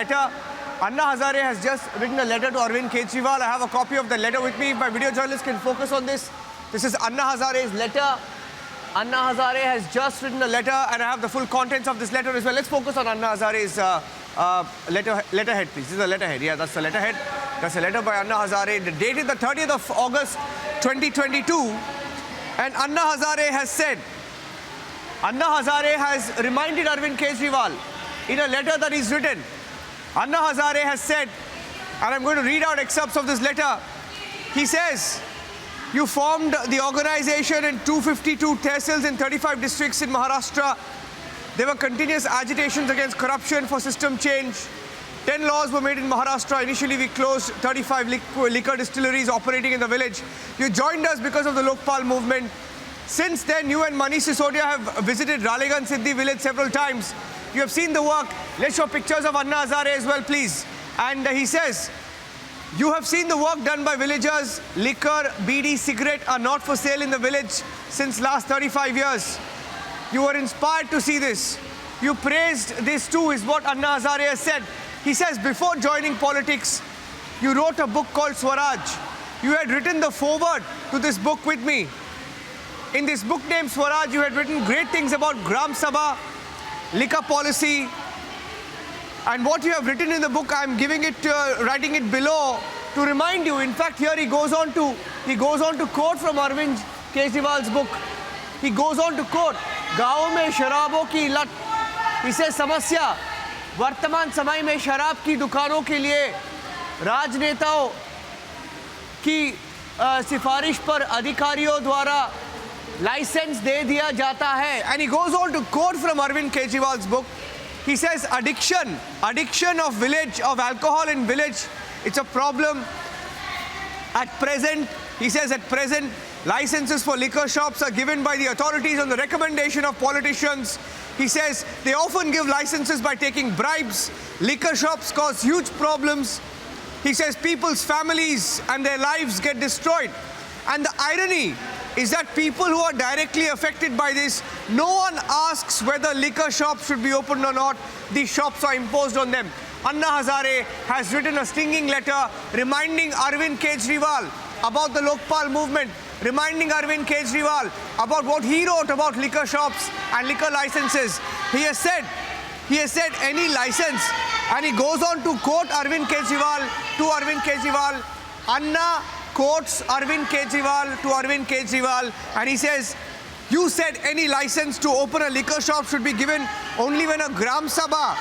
Letter. Anna Hazare has just written a letter to Arvind Kejriwal. I have a copy of the letter with me. If my video journalist can focus on this. This is Anna Hazare's letter. Anna Hazare has just written a letter, and I have the full contents of this letter as well. Let's focus on Anna Hazare's letterhead, please. This is the letterhead. Yeah, that's the letterhead. That's a letter by Anna Hazare. The date is the 30th of August, 2022. And Anna Hazare has said, Anna Hazare has reminded Arvind Kejriwal in a letter that he's written. Anna Hazare has said, and I'm going to read out excerpts of this letter. He says, you formed the organization in 252 tehsils in 35 districts in Maharashtra. There were continuous agitations against corruption for system change. 10 laws were made in Maharashtra. Initially, we closed 35 liquor distilleries operating in the village. You joined us because of the Lokpal movement. Since then, you and Manish Sisodia have visited Ralegan Siddhi village several times. You have seen the work. Let's show pictures of Anna Hazare as well, please. And he says, you have seen the work done by villagers. Liquor, BD, cigarette are not for sale in the village since last 35 years. You were inspired to see this. You praised this too, is what Anna Hazare has said. He says, before joining politics, you wrote a book called Swaraj. You had written the foreword to this book with me. In this book named Swaraj, you had written great things about Gram Sabha, liquor policy, and what you have written in the book, I'm giving it, writing it below to remind you. In fact, here he goes on to quote from Arvind Kejriwal's book. He goes on to quote, "गाँव में शराबों की लत." He says, समस्या वर्तमान समय में शराब की दुकानों के लिए राजनेताओं की सिफारिश पर अधिकारियों द्वारा लाइसेंस दे दिया जाता है. And he goes on to quote from Arvind Kejriwal's book. He says, addiction of village, of alcohol in village, it's a problem. At present, he says, at present, licenses for liquor shops are given by the authorities on the recommendation of politicians. He says, they often give licenses by taking bribes. Liquor shops cause huge problems. He says, people's families and their lives get destroyed. And the irony is that people who are directly affected by this, no one asks whether liquor shops should be opened or not. These shops are imposed on them. Anna Hazare has written a stinging letter reminding Arvind Kejriwal about the Lokpal movement, reminding Arvind Kejriwal about what he wrote about liquor shops and liquor licenses. He has said any license, and he goes on to quote Arvind Kejriwal. Anna quotes Arvind Kejriwal to Arvind Kejriwal, and he says, you said any license to open a liquor shop should be given only when a Gram Sabha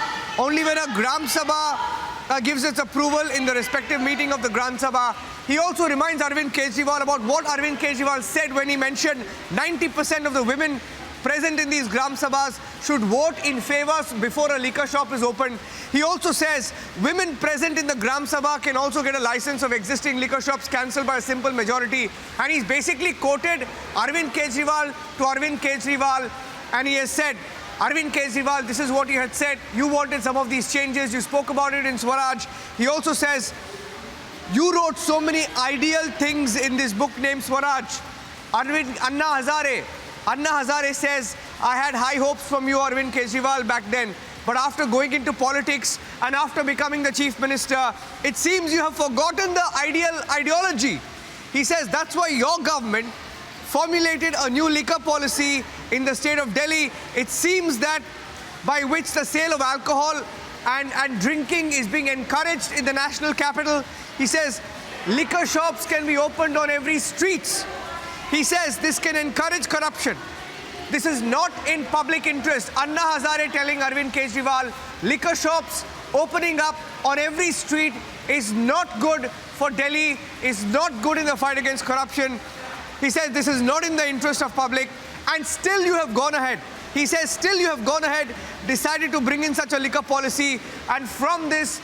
gives its approval in the respective meeting of the Gram Sabha. He also reminds Arvind Kejriwal about what Arvind Kejriwal said when he mentioned 90% of the women present in these Gram Sabhas should vote in favor before a liquor shop is opened. He also says women present in the Gram Sabha can also get a license of existing liquor shops cancelled by a simple majority. And he's basically quoted Arvind Kejriwal to Arvind Kejriwal, and he has said, Arvind Kejriwal, this is what you had said. You wanted some of these changes. You spoke about it in Swaraj. He also says, you wrote so many ideal things in this book named Swaraj. Anna Hazare says, I had high hopes from you, Arvind Kejriwal, back then. But after going into politics and after becoming the chief minister, it seems you have forgotten the ideology. He says that's why your government formulated a new liquor policy in the state of Delhi. It seems that by which the sale of alcohol and drinking is being encouraged in the national capital. He says liquor shops can be opened on every street. He says this can encourage corruption. This is not in public interest. Anna Hazare telling Arvind Kejriwal, liquor shops opening up on every street is not good for Delhi, is not good in the fight against corruption. He says this is not in the interest of public, and still you have gone ahead. He says still you have gone ahead, decided to bring in such a liquor policy, and from this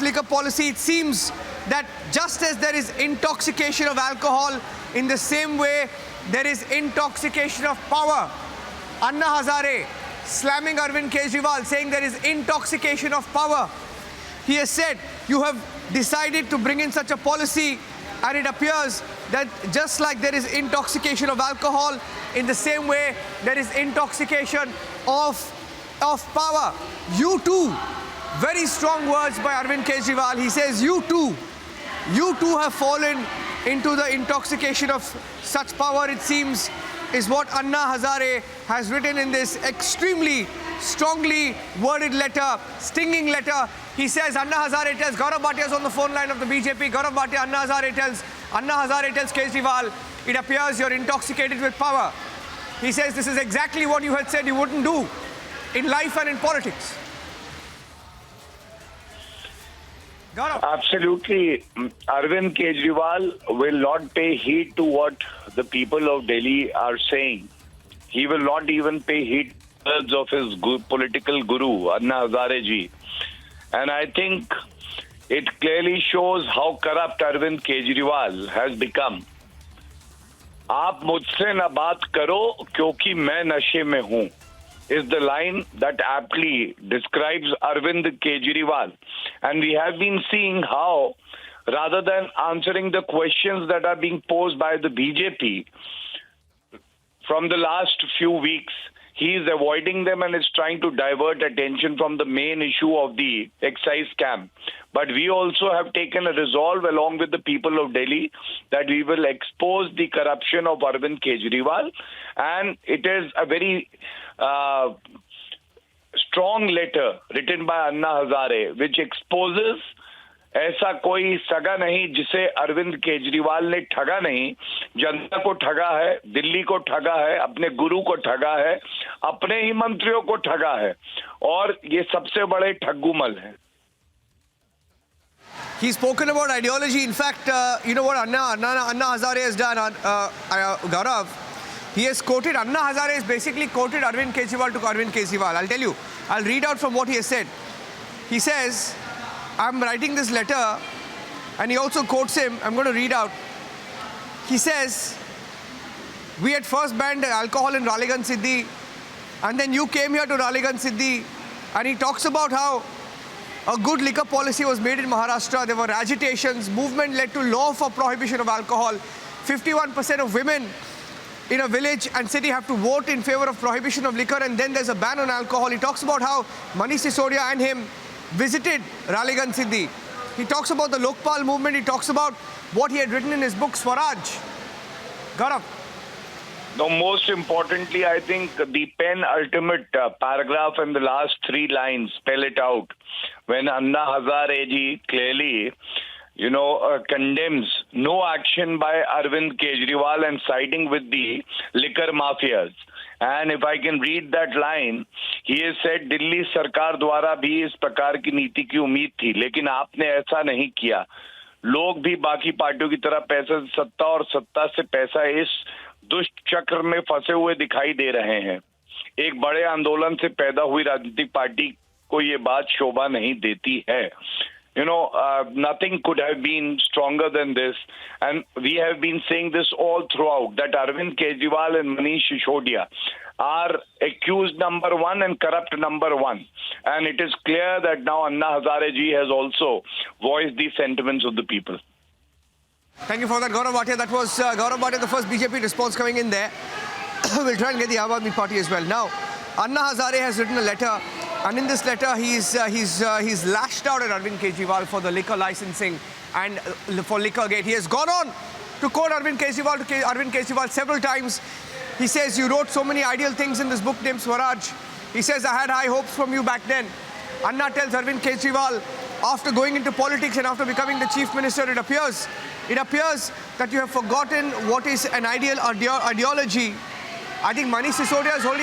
liquor policy, it seems that just as there is intoxication of alcohol, in the same way, there is intoxication of power. Anna Hazare slamming Arvind Kejriwal, saying there is intoxication of power. He has said, you have decided to bring in such a policy, and it appears that just like there is intoxication of alcohol, in the same way, there is intoxication of power. You too Very strong words by Arvind Kejriwal. He says, you too have fallen into the intoxication of such power, it seems, is what Anna Hazare has written in this extremely strongly worded letter, stinging letter. He says, Anna Hazare tells, Gaurav Bhatia is on the phone line of the BJP. Gaurav Bhatia, Anna Hazare tells Kejriwal, it appears you're intoxicated with power. He says, this is exactly what you had said you wouldn't do in life and in politics. Gaurav. Absolutely. Arvind Kejriwal will not pay heed to what the people of Delhi are saying. He will not even pay heed to words of his political guru, Anna Hazare ji. And I think it clearly shows how corrupt Arvind Kejriwal has become. आप मुझसे न बात करो क्योंकि मैं नशे में हूँ is the line that aptly describes Arvind Kejriwal. And we have been seeing how, rather than answering the questions that are being posed by the BJP from the last few weeks, he is avoiding them and is trying to divert attention from the main issue of the excise scam. But we also have taken a resolve along with the people of Delhi that we will expose the corruption of Arvind Kejriwal. And it is a very strong letter written by Anna Hazare which exposes ऐसा कोई सगा नहीं जिसे अरविंद केजरीवाल ने ठगा नहीं, जनता को ठगा है, दिल्ली को ठगा है, अपने गुरु को ठगा है, अपने ही मंत्रियों को ठगा है और ये सबसे बड़े ठग्गूमल हैं. He's spoken about ideology. In fact, you know what Anna Hazare has done, Gaurav? He has quoted, Anna Hazare has basically quoted Arvind Kejriwal to Arvind Kejriwal. I'll tell you, I'll read out from what he has said. He says, I'm writing this letter, and he also quotes him. I'm going to read out. He says, we had first banned alcohol in Raleigh City, and then you came here to Raleigh City, and he talks about how a good liquor policy was made in Maharashtra. There were agitations. Movement led to law for prohibition of alcohol. 51% of women in a village and city have to vote in favor of prohibition of liquor, and then there's a ban on alcohol. He talks about how Manish Sisodia and him visited Raleigh City. He talks about the Lokpal movement. He talks about what he had written in his book, Swaraj. Gaurav. No, most importantly, I think the penultimate paragraph in the last three lines spell it out. When Anna Hazare ji clearly, condemns no action by Arvind Kejriwal and siding with the liquor mafias. And if I can read that line, he has said, Delhi सरकार द्वारा भी इस प्रकार की नीति की उम्मीद थी, लेकिन आपने ऐसा नहीं किया. लोग भी बाकी पार्टियों की तरह पैसे से सत्ता और सत्ता से पैसा इस दुष्ट चक्र में फंसे हुए दिखाई दे रहे हैं. एक बड़े आंदोलन से पैदा हुई राजनीतिक पार्टी को ये बात शोभा नहीं देती है. Nothing could have been stronger than this. And we have been saying this all throughout, that Arvind Kejriwal and Manish Sisodia are accused number one and corrupt number one. And it is clear that now Anna Hazare ji has also voiced the sentiments of the people. Thank you for that, Gaurav Bhatia. That was Gaurav Bhatia, the first BJP response coming in there. We'll try and get the Aam Aadmi Party as well. Now, Anna Hazare has written a letter, and in this letter, he's lashed out at Arvind Kejriwal for the liquor licensing and for Liquorgate. He has gone on to quote Arvind Kejriwal several times. He says, you wrote so many ideal things in this book named Swaraj. He says, I had high hopes from you back then. Anna tells Arvind Kejriwal, after going into politics and after becoming the chief minister, it appears that you have forgotten what is an ideal ideology. I think Manish Sisodia is holding